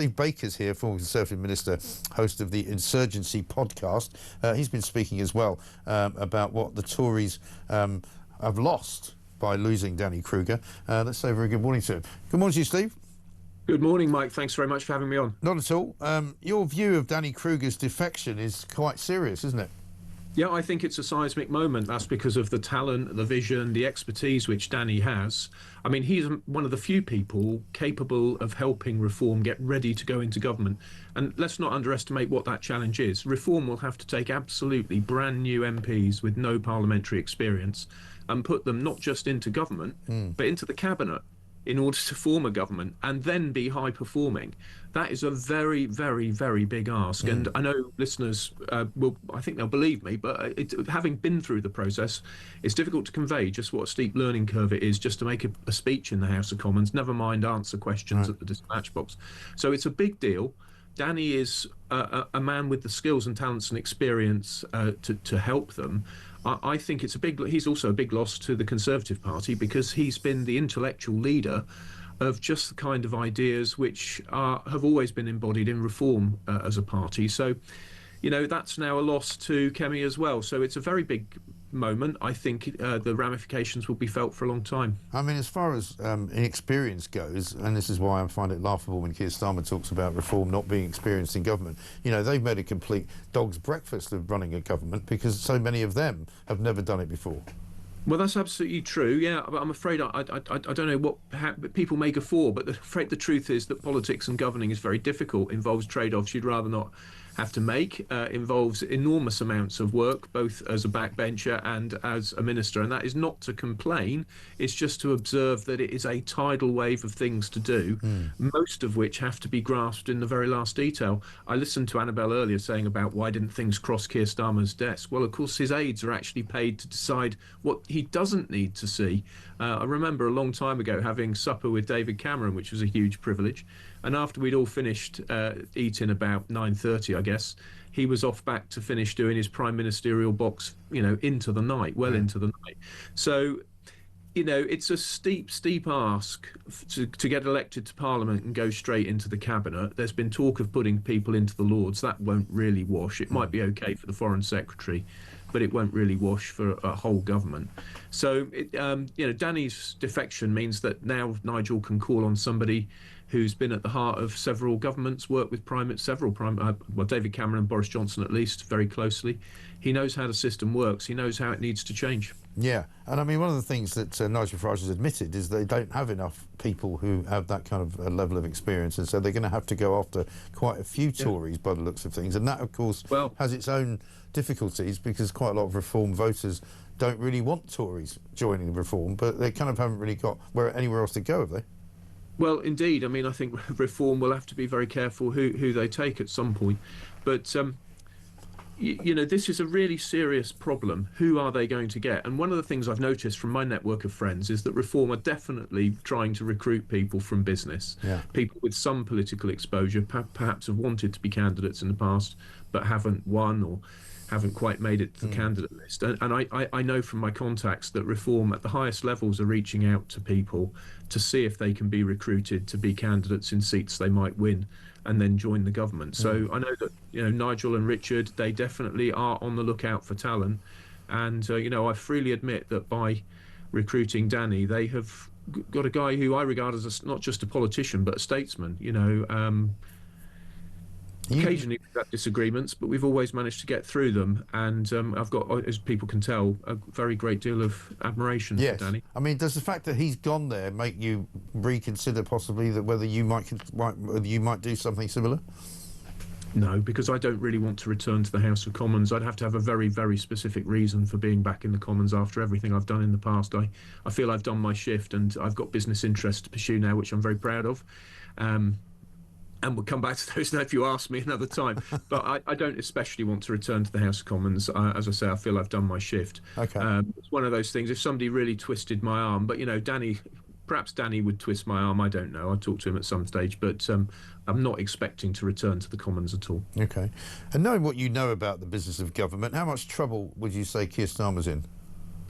Steve Baker's here, former Conservative Minister, host of the Insurgency podcast. He's been speaking as well about what the Tories have lost by losing Danny Kruger. Let's say a very good morning to him. Good morning to you, Steve. Good morning, Mike. Thanks very much for having me on. Not at all. Your view of Danny Kruger's defection is quite serious, isn't it? Yeah, I think it's a seismic moment. That's because of the talent, the vision, the expertise which Danny has. I mean, he's one of the few people capable of helping Reform get ready to go into government. And let's not underestimate what that challenge is. Reform will have to take absolutely brand new MPs with no parliamentary experience and put them not just into government, but into the cabinet in order to form a government and then be high performing. That is a very, very, very big ask. And I know listeners I think they'll believe me, but having been through the process, it's difficult to convey just what a steep learning curve it is just to make a speech in the House of Commons, never mind answer questions at the dispatch box. So it's a big deal. Danny is a man with the skills and talents and experience to help them. I think he's also a big loss to the Conservative Party because he's been the intellectual leader of just the kind of ideas which have always been embodied in Reform as a party. So, you know, that's now a loss to Kemi as well. So it's a very big moment. I think the ramifications will be felt for a long time. I mean, as far as inexperience goes, and this is why I find it laughable when Keir Starmer talks about Reform not being experienced in government, you know, they've made a complete dog's breakfast of running a government because so many of them have never done it before. Well, that's absolutely true. Yeah, but I'm afraid I don't know what people make a for, but the truth is that politics and governing is very difficult. Involves trade-offs you'd rather not have to make. Involves enormous amounts of work, both as a backbencher and as a minister. And that is not to complain. It's just to observe that it is a tidal wave of things to do, most of which have to be grasped in the very last detail. I listened to Annabelle earlier saying about why didn't things cross Keir Starmer's desk? Well, of course, his aides are actually paid to decide what he doesn't need to see. I remember a long time ago having supper with David Cameron, which was a huge privilege. And after we'd all finished eating about 9:30, I guess, he was off back to finish doing his prime ministerial box, you know, into the night, into the night. So, you know, it's a steep ask to get elected to Parliament and go straight into the cabinet. There's been talk of putting people into the Lords. That won't really wash. It might be okay for the Foreign Secretary, but it won't really wash for a whole government. So, you know, Danny's defection means that now Nigel can call on somebody who's been at the heart of several governments, worked with David Cameron and Boris Johnson at least very closely. He knows how the system works. He knows how it needs to change. Yeah, and I mean, one of the things that Nigel Farage has admitted is they don't have enough people who have that kind of level of experience, and so they're going to have to go after quite a few Tories by the looks of things. And that, of course, has its own difficulties because quite a lot of Reform voters don't really want Tories joining Reform, but they kind of haven't really got anywhere else to go, have they? Well, indeed. I mean, I think Reform will have to be very careful who they take at some point. But, you know, this is a really serious problem. Who are they going to get? And one of the things I've noticed from my network of friends is that Reform are definitely trying to recruit people from business, people with some political exposure, perhaps have wanted to be candidates in the past, but haven't won or haven't quite made it to the candidate list. And I know from my contacts that Reform at the highest levels are reaching out to people to see if they can be recruited to be candidates in seats they might win and then join the government. So I know that, you know, Nigel and Richard, they definitely are on the lookout for talent. And, you know, I freely admit that by recruiting Danny, they have got a guy who I regard as not just a politician, but a statesman, you know. Occasionally we've got disagreements, but we've always managed to get through them. And I've got, as people can tell, a very great deal of admiration for Danny. I mean, does the fact that he's gone there make you reconsider possibly that whether you might do something similar? No, because I don't really want to return to the House of Commons. I'd have to have a very, very specific reason for being back in the Commons after everything I've done in the past. I feel I've done my shift and I've got business interests to pursue now, which I'm very proud of. And we'll come back to those now if you ask me another time. But I don't especially want to return to the House of Commons. As I say, I feel I've done my shift. Okay. It's one of those things, if somebody really twisted my arm, but, you know, perhaps Danny would twist my arm, I don't know. I'll talk to him at some stage, but I'm not expecting to return to the Commons at all. Okay. And knowing what you know about the business of government, how much trouble would you say Keir Starmer's in?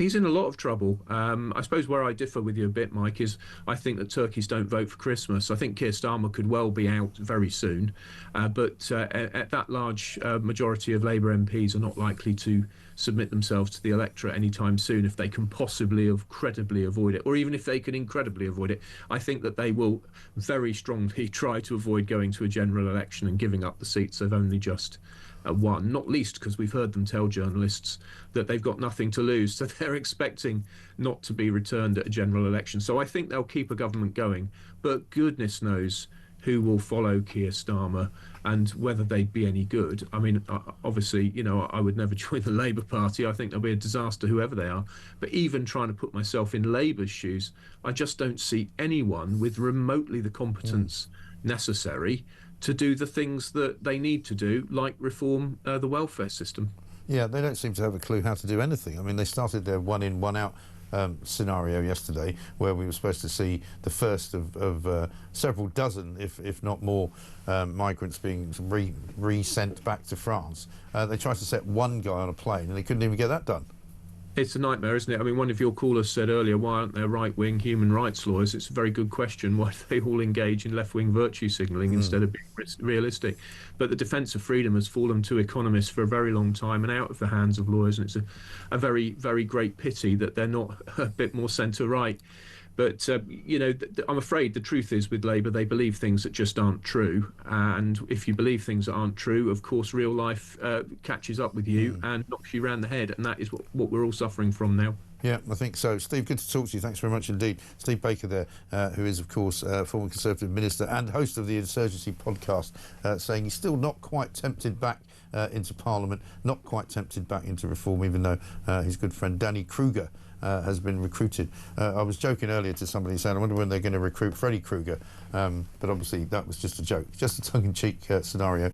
He's in a lot of trouble. I suppose where I differ with you a bit, Mike, is I think that turkeys don't vote for Christmas. I think Keir Starmer could well be out very soon, but at that large majority of Labour MPs are not likely to submit themselves to the electorate anytime soon if they can possibly credibly avoid it, or even if they can incredibly avoid it. I think that they will very strongly try to avoid going to a general election and giving up the seats they've only just won, not least because we've heard them tell journalists that they've got nothing to lose, so they're expecting not to be returned at a general election. So I think they'll keep a government going, but goodness knows who will follow Keir Starmer and whether they'd be any good. I mean, obviously, you know, I would never join the Labour Party. I think they'll be a disaster, whoever they are. But even trying to put myself in Labour's shoes, I just don't see anyone with remotely the competence necessary to do the things that they need to do, like reform the welfare system. Yeah, they don't seem to have a clue how to do anything. I mean, they started their one in, one out scenario yesterday, where we were supposed to see the first of several dozen, if not more, migrants being re-sent back to France. They tried to set one guy on a plane, and they couldn't even get that done. It's a nightmare, isn't it? I mean, one of your callers said earlier, why aren't there right-wing human rights lawyers? It's a very good question. Why do they all engage in left-wing virtue signalling instead of being realistic? But the defence of freedom has fallen to economists for a very long time and out of the hands of lawyers, and it's a very, very great pity that they're not a bit more centre-right. But, you know, I'm afraid the truth is with Labour, they believe things that just aren't true. And if you believe things that aren't true, of course, real life catches up with you and knocks you around the head. And that is what we're all suffering from now. Yeah, I think so. Steve, good to talk to you. Thanks very much indeed. Steve Baker there, who is, of course, former Conservative Minister and host of the Insurgency podcast, saying he's still not quite tempted back into Parliament, not quite tempted back into reform, even though his good friend Danny Kruger has been recruited. I was joking earlier to somebody saying, I wonder when they're going to recruit Freddy Krueger, but obviously that was just a joke, just a tongue-in-cheek scenario.